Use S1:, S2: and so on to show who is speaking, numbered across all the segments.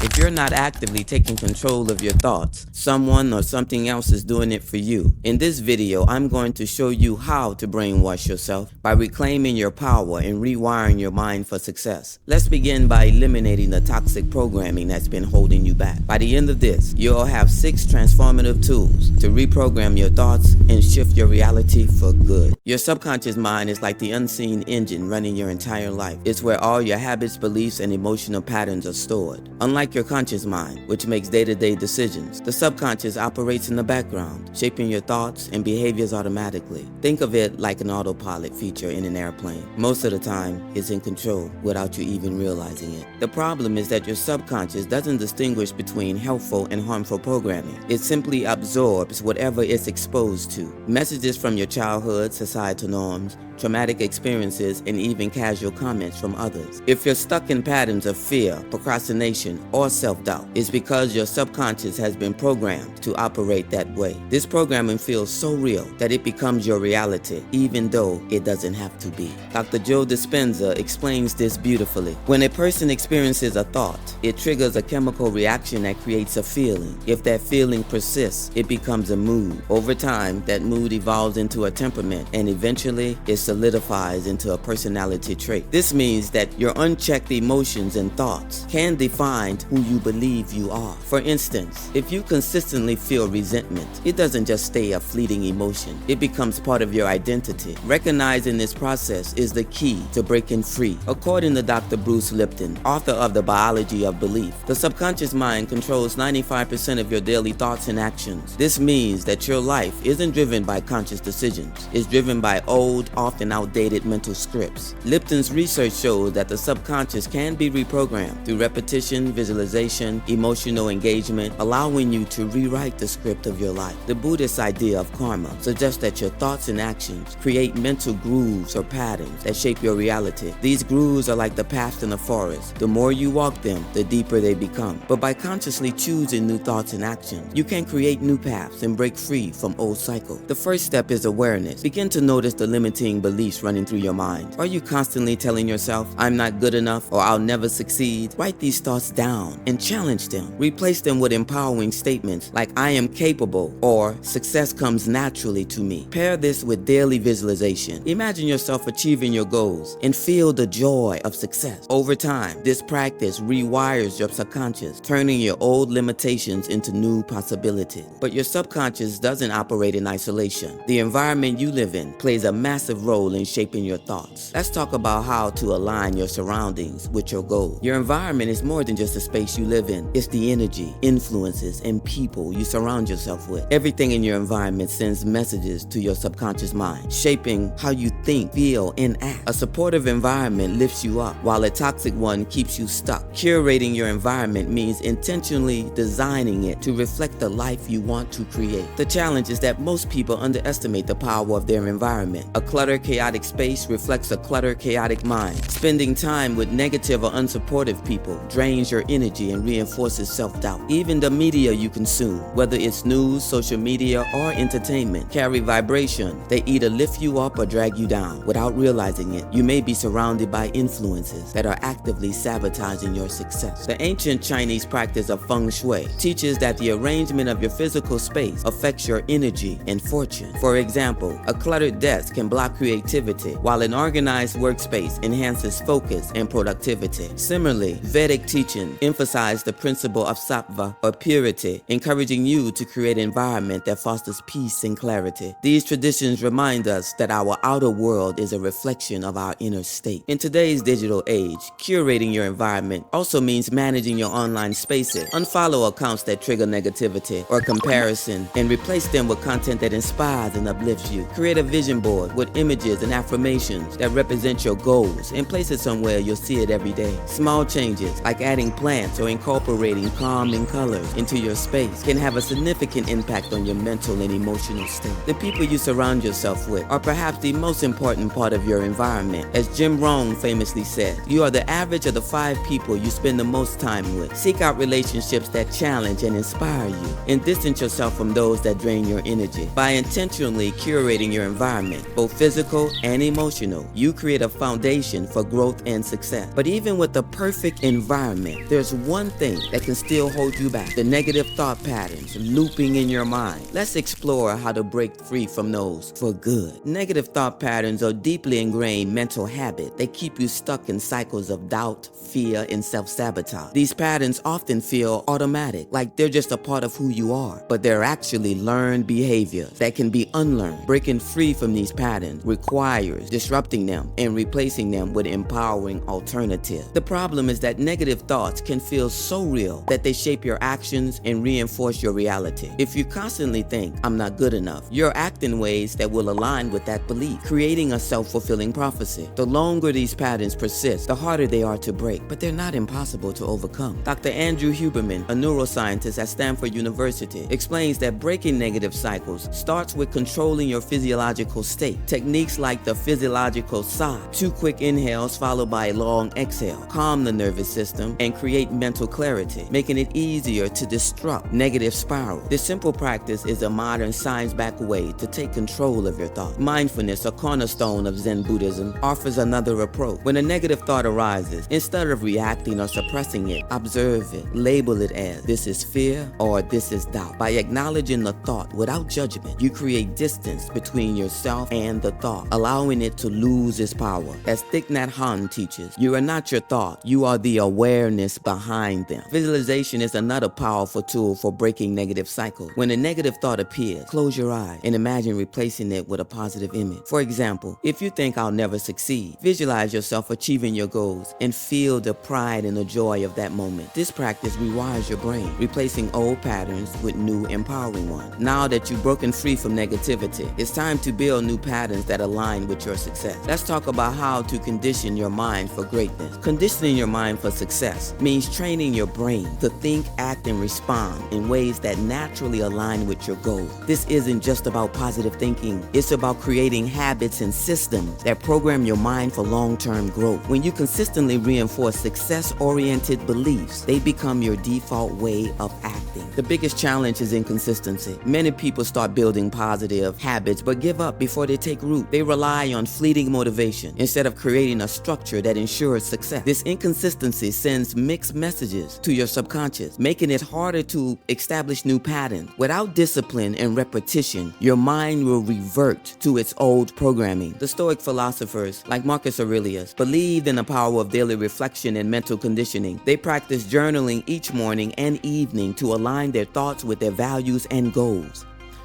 S1: If you're not actively taking control of your thoughts, someone or something else is doing it for you. In this video, I'm going to show you how to brainwash yourself by reclaiming your power and rewiring your mind for success. Let's begin by eliminating the toxic programming that's been holding you back. By the end of this, you'll have 6 transformative tools to reprogram your thoughts and shift your reality for good. Your subconscious mind is like the unseen engine running your entire life. It's where all your habits, beliefs, and emotional patterns are stored. Unlike your conscious mind, which makes day-to-day decisions, the subconscious operates in the background, shaping your thoughts and behaviors automatically. Think of it like an autopilot feature in an airplane. Most of the time, it's in control without you even realizing it. The problem is that your subconscious doesn't distinguish between helpful and harmful programming. It simply absorbs whatever it's exposed to. Messages from your childhood, societal norms, traumatic experiences, and even casual comments from others. If you're stuck in patterns of fear, procrastination, or self-doubt, it's because your subconscious has been programmed to operate that way. This programming feels so real that it becomes your reality, even though it doesn't have to be. Dr. Joe Dispenza explains this beautifully. When a person experiences a thought, it triggers a chemical reaction that creates a feeling. If that feeling persists, it becomes a mood. Over time, that mood evolves into a temperament, and eventually, it solidifies into a personality trait. This means that your unchecked emotions and thoughts can define who you believe you are. For instance, if you consistently feel resentment, it doesn't just stay a fleeting emotion. It becomes part of your identity. Recognizing this process is the key to breaking free. According to Dr. Bruce Lipton, author of The Biology of Belief, the subconscious mind controls 95% of your daily thoughts and actions. This means that your life isn't driven by conscious decisions. It's driven by old, often outdated mental scripts. Lipton's research shows that the subconscious can be reprogrammed through repetition, visualization, emotional engagement, allowing you to rewrite the script of your life. The Buddhist idea of karma suggests that your thoughts and actions create mental grooves or patterns that shape your reality. These grooves are like the paths in a forest. The more you walk them, the deeper they become. But by consciously choosing new thoughts and actions, you can create new paths and break free from old cycles. The first step is awareness. Begin to notice the limiting beliefs running through your mind. Are you constantly telling yourself, I'm not good enough, or I'll never succeed? Write these thoughts down and challenge them. Replace them with empowering statements like I am capable or success comes naturally to me. Pair this with daily visualization. Imagine yourself achieving your goals and feel the joy of success. Over time, this practice rewires your subconscious, turning your old limitations into new possibilities. But your subconscious doesn't operate in isolation. The environment you live in plays a massive role in shaping your thoughts. Let's talk about how to align your surroundings with your goals. Your environment is more than just the space you live in. It's the energy, influences, and people you surround yourself with. Everything in your environment sends messages to your subconscious mind, shaping how you think, feel, and act. A supportive environment lifts you up, while a toxic one keeps you stuck. Curating your environment means intentionally designing it to reflect the life you want to create. The challenge is that most people underestimate the power of their environment. A cluttered, chaotic space reflects a cluttered, chaotic mind. Spending time with negative or unsupportive people drains your energy and reinforces self-doubt. Even the media you consume, whether it's news, social media, or entertainment, carry vibration. They either lift you up or drag you down. Without realizing it, you may be surrounded by influences that are actively sabotaging your success. The ancient Chinese practice of feng shui teaches that the arrangement of your physical space affects your energy and fortune. For example, a cluttered desk can block creativity, while an organized workspace enhances focus and productivity. Similarly, Vedic teaching emphasized the principle of sattva, or purity, encouraging you to create an environment that fosters peace and clarity. These traditions remind us that our outer world is a reflection of our inner state. In today's digital age, curating your environment also means managing your online spaces. Unfollow accounts that trigger negativity or comparison and replace them with content that inspires and uplifts you. Create a vision board with images and affirmations that represent your goals and place it somewhere you'll see it every day. Small changes like adding plants or incorporating calming colors into your space can have a significant impact on your mental and emotional state. The people you surround yourself with are perhaps the most important part of your environment. As Jim Rohn famously said, you are the average of the 5 people you spend the the most time with. Seek out relationships that challenge and inspire you, and distance yourself from those that drain your energy. By intentionally curating your environment, both physical and emotional, you create a foundation for growth and success. But even with the perfect environment, there's one thing that can still hold you back: the negative thought patterns looping in your mind. Let's explore how to break free from those for good. Negative thought patterns are deeply ingrained mental habits. They keep you stuck in cycles of doubt, fear, and self-sabotage. These patterns often feel automatic, like they're just a part of who you are, but they're actually learned behaviors that can be unlearned. Breaking free from these patterns requires disrupting them and replacing them with empowering alternatives. The problem is that negative thoughts can feel so real that they shape your actions and reinforce your reality. If you constantly think, "I'm not good enough," you're acting in ways that will align with that belief, creating a self-fulfilling prophecy. The longer these patterns persist, the harder they are to break, but they're not impossible to overcome. Dr. Andrew Huberman, a neuroscientist at Stanford University, explains that breaking negative cycles starts with controlling your physiological state. Techniques like the physiological sigh, 2 quick inhales followed by a long exhale, calm the nervous system and create mental clarity, making it easier to disrupt negative spirals. This simple practice is a modern science-backed way to take control of your thoughts. Mindfulness, a cornerstone of Zen Buddhism, offers another approach. When a negative thought arises, instead of reacting or suppressing it, observe it. Label it as, "This is fear," or "This is doubt." By acknowledging the thought without judgment, you create distance between yourself and the thought, allowing it to lose its power. As Thich Nhat Hanh teaches, you are not your thought, you are the awareness behind them. Visualization is another powerful tool for breaking negative cycles. When a negative thought appears, close your eyes and imagine replacing it with a positive image. For example, if you think, "I'll never succeed," visualize yourself achieving your goals and feel the pride and the joy of that moment. This practice rewires your brain, replacing old patterns with new empowering ones. Now that you've broken free from negativity, it's time to build new patterns that align with your success. Let's talk about how to condition your mind for greatness. Conditioning your mind for success means training your brain to think, act, and respond in ways that naturally align with your goals. This isn't just about positive thinking. It's about creating habits and systems that program your mind for long-term growth. When you consistently reinforce success-oriented beliefs, they become your default way of acting. The biggest challenge is inconsistency. Many people start building positive habits but give up before they take root. They rely on fleeting motivation instead of creating a structure that ensures success. This inconsistency sends mixed messages to your subconscious, making it harder to establish new patterns. Without discipline and repetition, your mind will revert to its old programming. The Stoic philosophers, like Marcus Aurelius, believed in the power of daily reflection and mental conditioning. They practiced journaling each morning and evening to align their thoughts with their values and goals.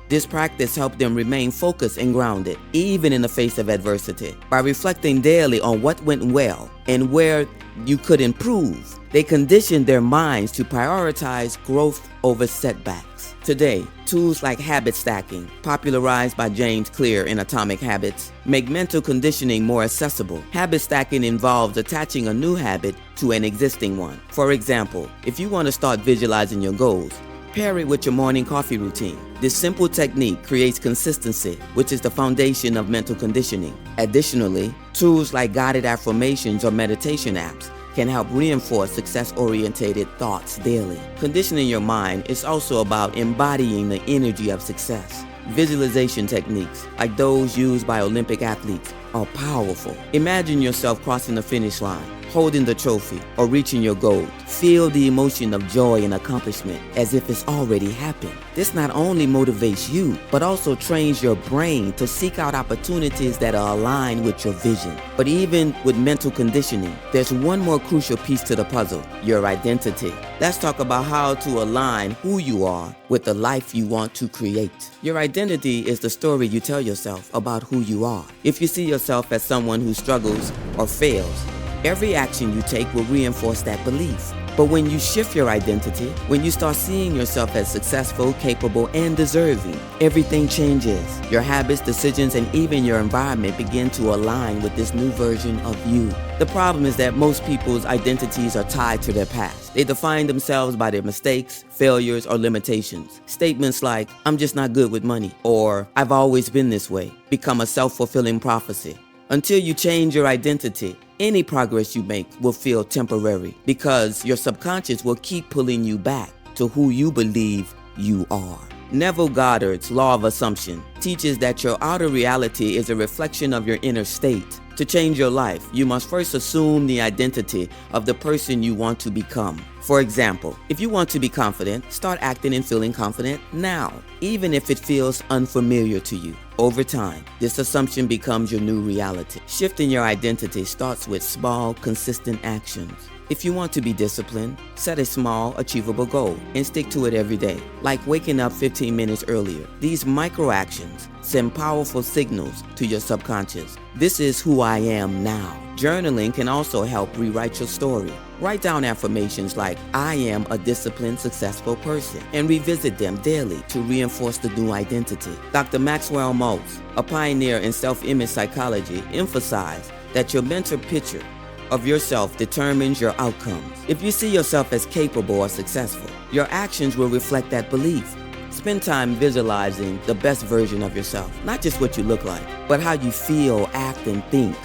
S1: This practice helped them remain focused and grounded, even in the face of adversity. By reflecting daily on what went well and where you could improve, they conditioned their minds to prioritize growth over setbacks. Today, tools like habit stacking, popularized by James Clear in Atomic Habits, make mental conditioning more accessible. Habit stacking involves attaching a new habit to an existing one. For example, if you want to start visualizing your goals, pair it with your morning coffee routine. This simple technique creates consistency, which is the foundation of mental conditioning. Additionally, tools like guided affirmations or meditation apps can help reinforce success-oriented thoughts daily. Conditioning your mind is also about embodying the energy of success. Visualization techniques, like those used by Olympic athletes, are powerful. Imagine yourself crossing the finish line, holding the trophy, or reaching your goal. Feel the emotion of joy and accomplishment as if it's already happened. This not only motivates you, but also trains your brain to seek out opportunities that are aligned with your vision. But even with mental conditioning, there's one more crucial piece to the puzzle: your identity. Let's talk about how to align who you are with the life you want to create. Your identity is the story you tell yourself about who you are. If you see yourself as someone who struggles or fails, every action you take will reinforce that belief. But when you shift your identity, when you start seeing yourself as successful, capable, and deserving, everything changes. Your habits, decisions, and even your environment begin to align with this new version of you. The problem is that most people's identities are tied to their past. They define themselves by their mistakes, failures, or limitations. Statements like, "I'm just not good with money," or "I've always been this way," become a self-fulfilling prophecy. Until you change your identity, Any progress you make will feel temporary because your subconscious will keep pulling you back to who you believe you are. Neville Goddard's law of assumption teaches that your outer reality is a reflection of your inner state. To change your life, you must first assume the identity of the person you want to become. For example, if you want to be confident, start acting and feeling confident now, even if it feels unfamiliar to you. Over time, this assumption becomes your new reality. Shifting your identity starts with small, consistent actions. If you want to be disciplined, set a small, achievable goal and stick to it every day, like waking up 15 minutes earlier. These micro actions send powerful signals to your subconscious. This is who I am now. Journaling can also help rewrite your story. Write down affirmations like, I am a disciplined, successful person, and revisit them daily to reinforce the new identity. Dr. Maxwell Maltz, a pioneer in self-image psychology, emphasized that your mental picture of yourself determines your outcomes. If you see yourself as capable or successful, your actions will reflect that belief. Spend time visualizing the best version of yourself, not just what you look like, but how you feel, act, and think.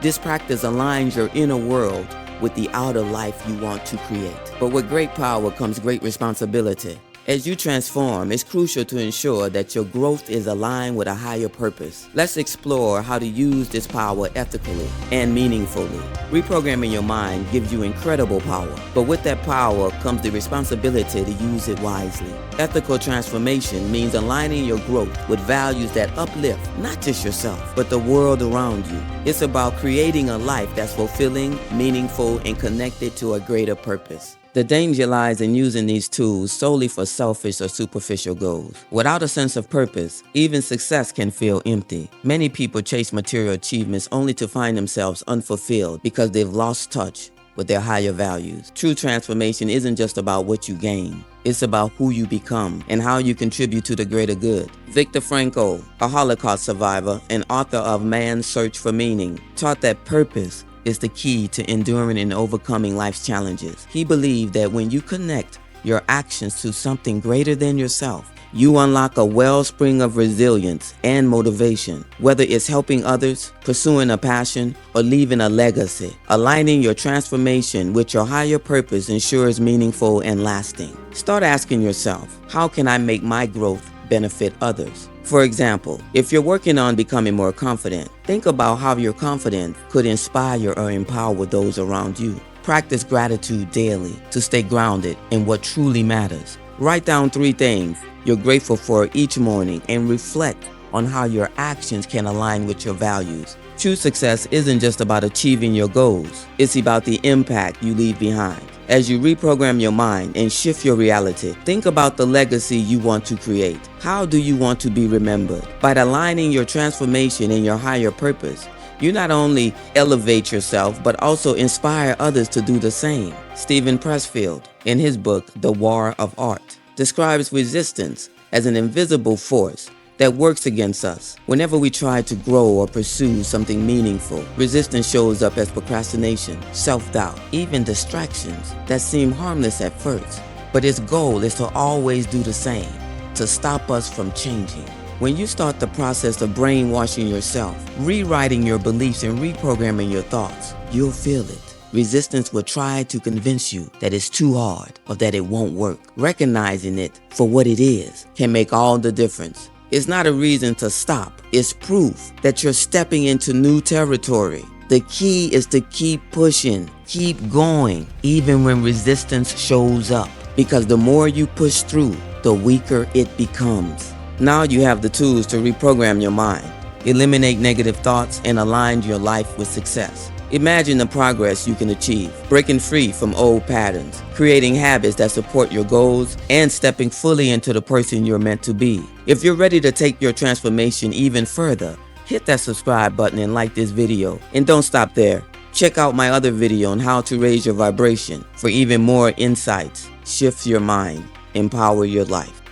S1: This practice aligns your inner world with the outer life you want to create. But with great power comes great responsibility. As you transform, it's crucial to ensure that your growth is aligned with a higher purpose. Let's explore how to use this power ethically and meaningfully. Reprogramming your mind gives you incredible power, but with that power comes the responsibility to use it wisely. Ethical transformation means aligning your growth with values that uplift not just yourself, but the world around you. It's about creating a life that's fulfilling, meaningful, and connected to a greater purpose. The danger lies in using these tools solely for selfish or superficial goals. Without a sense of purpose, even success can feel empty. Many people chase material achievements only to find themselves unfulfilled because they've lost touch with their higher values. True transformation isn't just about what you gain. It's about who you become and how you contribute to the greater good. Viktor Frankl, a Holocaust survivor and author of Man's Search for Meaning, taught that purpose is the key to enduring and overcoming life's challenges. He believed that when you connect your actions to something greater than yourself, you unlock a wellspring of resilience and motivation. Whether it's helping others, pursuing a passion, or leaving a legacy, aligning your transformation with your higher purpose ensures meaningful and lasting. Start asking yourself, how can I make my growth benefit others? For example, if you're working on becoming more confident, think about how your confidence could inspire or empower those around you. Practice gratitude daily to stay grounded in what truly matters. Write down 3 things you're grateful for each morning and reflect on how your actions can align with your values. True success isn't just about achieving your goals, it's about the impact you leave behind. As you reprogram your mind and shift your reality, think about the legacy you want to create. How do you want to be remembered? By aligning your transformation and your higher purpose, you not only elevate yourself, but also inspire others to do the same. Steven Pressfield, in his book, The War of Art, describes resistance as an invisible force that works against us. Whenever we try to grow or pursue something meaningful, resistance shows up as procrastination, self-doubt, even distractions that seem harmless at first. But its goal is to always do the same, to stop us from changing. When you start the process of brainwashing yourself, rewriting your beliefs and reprogramming your thoughts, you'll feel it. Resistance will try to convince you that it's too hard or that it won't work. Recognizing it for what it is can make all the difference. It's not a reason to stop. It's proof that you're stepping into new territory. The key is to keep pushing, keep going, even when resistance shows up. Because the more you push through, the weaker it becomes. Now you have the tools to reprogram your mind, eliminate negative thoughts, and align your life with success. Imagine the progress you can achieve, breaking free from old patterns, creating habits that support your goals, and stepping fully into the person you're meant to be. If you're ready to take your transformation even further, hit that subscribe button and like this video. And don't stop there. Check out my other video on how to raise your vibration for even more insights. Shift your mind, empower your life.